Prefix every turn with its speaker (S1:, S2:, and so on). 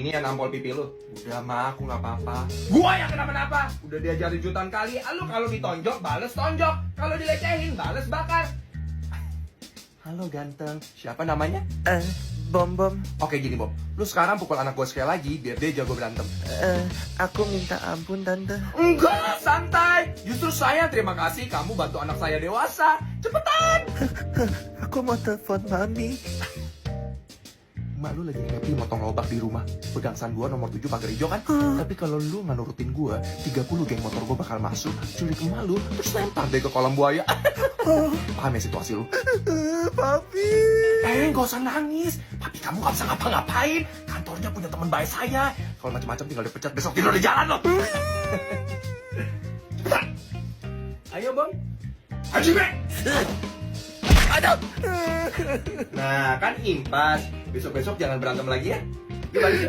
S1: Ini ya nampol pipi lu. Udah mah, aku nggak apa-apa. Gua yang kenapa-napa. Udah diajarin jutaan kali. Lu kalau ditonjok, bales tonjok. Kalau dilecehin, bales bakar. Halo ganteng. Siapa namanya?
S2: Bom.
S1: Oke gini Bob. Lu sekarang pukul anak gue sekali lagi biar dia jago berantem.
S2: Aku minta ampun, Tante.
S1: Enggak, santai. Justru saya terima kasih kamu bantu anak saya dewasa. Cepetan.
S2: Aku mau telepon Mami.
S1: Mak lu lagi happy motong lobak di rumah. Pegang sandua nomor 7 pagar hijau kan? Tapi kalau lu nggak nurutin gua, 30 geng motor gua bakal masuk, culik emak lu, terus lempar deh ke kolam buaya. Paham ya situasi lu?
S2: Papi.
S1: Nggak usah nangis. Papi kamu nggak bisa ngapa-ngapain. Kantornya punya teman baik saya. Kalau macam-macam tinggal dipecat, besok tidur di jalan loh. Cepetan. Ayo bang. Haji Bek.
S2: Aduh.
S1: Nah kan impas. Besok-besok jangan berantem lagi ya. Gimana?